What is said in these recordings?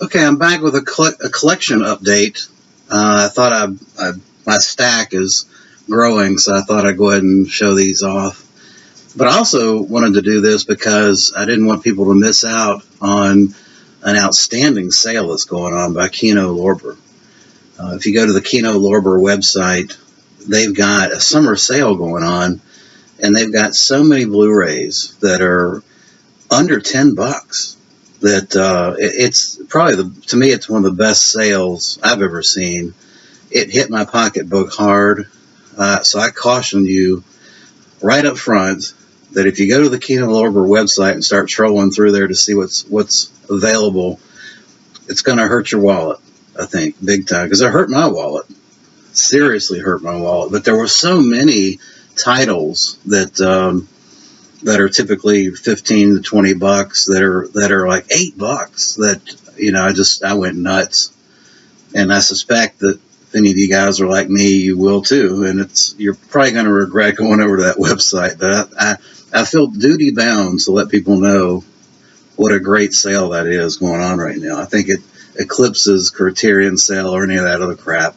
Okay, I'm back with a collection update. I thought my stack is growing, so I thought I'd go ahead and show these off. But I also wanted to do this because I didn't want people to miss out on an outstanding sale that's going on by Kino Lorber. If you go to the Kino Lorber website, they've got a summer sale going on, and they've got so many Blu-rays that are under $10. That it's probably to me, it's one of the best sales I've ever seen. It hit my pocketbook hard, so I caution you right up front that if you go to the Kino Lorber website and start trolling through there to see what's available, it's going to hurt your wallet. I think big time, because it hurt my wallet. Seriously hurt my wallet. But there were so many titles that are typically $15 to $20 that are like $8 that I went nuts. And I suspect that if any of you guys are like me, you will too. And you're probably going to regret going over to that website. But I feel duty bound to let people know what a great sale that is going on right now. I think it eclipses Criterion sale or any of that other crap.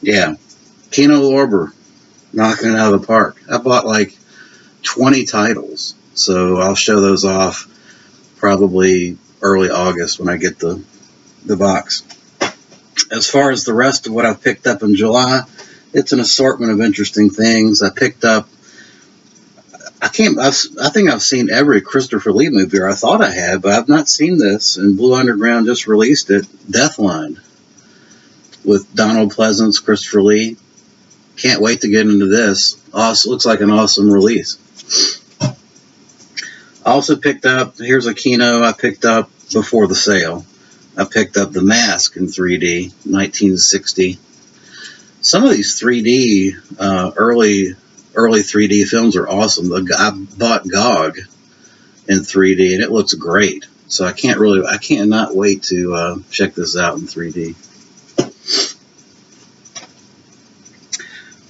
Yeah, Kino Lorber knocking it out of the park. I bought like 20 titles, so I'll show those off probably early August when I get the box. As far as the rest of what I've picked up in July, it's an assortment of interesting things. I picked up, I think I've seen every Christopher Lee movie, or I thought I had, but I've not seen this, and Blue Underground just released it, Deathline, with Donald Pleasance, Christopher Lee. Can't wait to get into this. Awesome, looks like an awesome release. I also picked up, here's a Kino I picked up before the sale. I picked up The Mask in 3D, 1960. Some of these 3D, early 3D films are awesome. I bought Gog in 3D, and it looks great. So I cannot wait to check this out in 3D.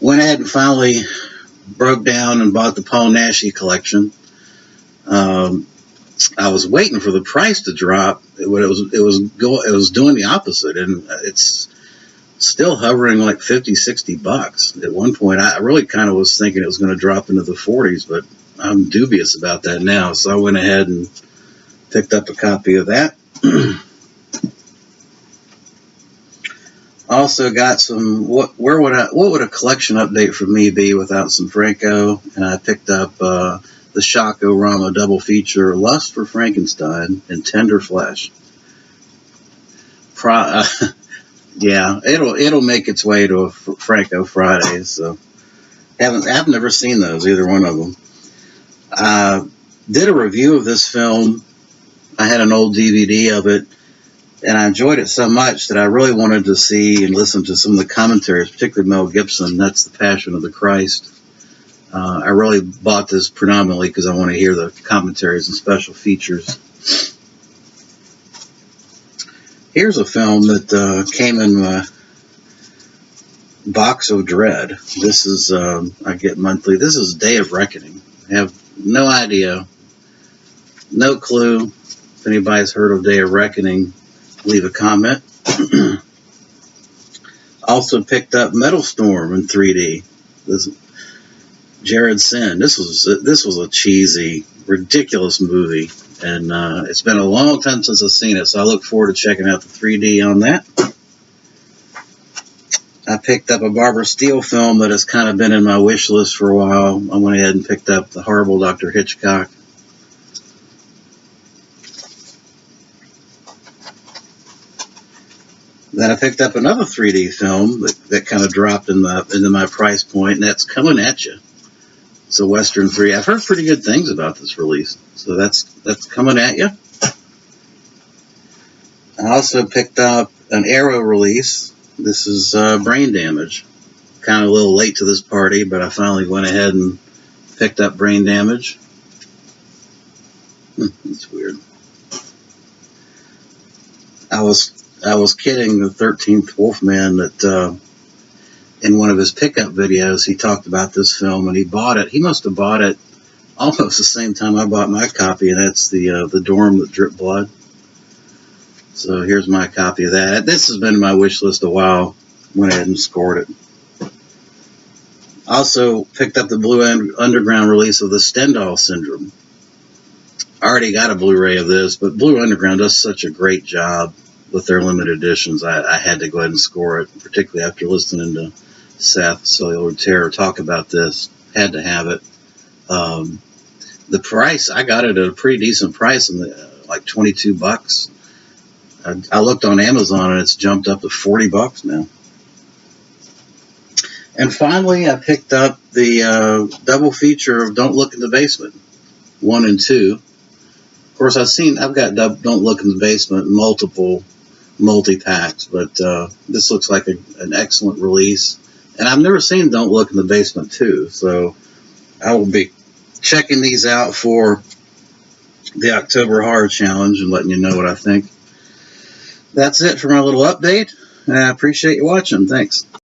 Went ahead and finally broke down and bought the Paul Naschy collection. I was waiting for the price to drop. It was doing the opposite, and it's still hovering like $50-$60. At one point, I really kind of was thinking it was going to drop into the 40s, but I'm dubious about that now. So I went ahead and picked up a copy of that. Also got some, what would a collection update for me be without some Franco? And I picked up the Shock-O-Rama double feature, Lust for Frankenstein and Tender Flesh. Yeah, it'll make its way to a Franco Friday. So I've never seen those, either one of them. Did a review of this film. I had an old DVD of it, and I enjoyed it so much that I really wanted to see and listen to some of the commentaries, particularly Mel Gibson. That's The Passion of the Christ. I really bought this predominantly because I want to hear the commentaries and special features. Here's a film that came in my box of dread. This is, I get monthly. This is Day of Reckoning. I have no idea, no clue. If anybody's heard of Day of Reckoning, leave a comment. Also picked up Metal Storm in 3D. This Jared Sin. This was a cheesy, ridiculous movie, and it's been a long time since I've seen it, so I look forward to checking out the 3D on that. I picked up a Barbara Steele film that has kind of been in my wish list for a while. I went ahead and picked up The Horrible Dr. Hitchcock. Then I picked up another 3D film that kind of dropped into my price point, and that's Coming at You. It's a Western 3. I've heard pretty good things about this release, so that's Coming at You. I also picked up an Arrow release. This is Brain Damage. Kind of a little late to this party, but I finally went ahead and picked up Brain Damage. That's weird. I was kidding the 13th Wolfman that in one of his pickup videos he talked about this film, and he bought it. He must have bought it almost the same time I bought my copy, and that's the Dorm That Dripped Blood. So here's my copy of that. This has been in my wish list a while. Went ahead and scored it. Also picked up the Blue Underground release of the Stendhal Syndrome. I already got a Blu-ray of this, but Blue Underground does such a great job with their limited editions. I had to go ahead and score it, particularly after listening to Seth Cellular Terror talk about this. Had to have it. The price, I got it at a pretty decent price, like $22. I looked on Amazon and it's jumped up to $40 now. And finally, I picked up the double feature of Don't Look in the Basement 1 and 2. Of course, I've got Don't Look in the Basement multiple multi-packs, but this looks like an excellent release. And I've never seen Don't Look in the Basement 2, so I will be checking these out for the October Horror Challenge and letting you know what I think. That's it for my little update. I appreciate you watching. Thanks.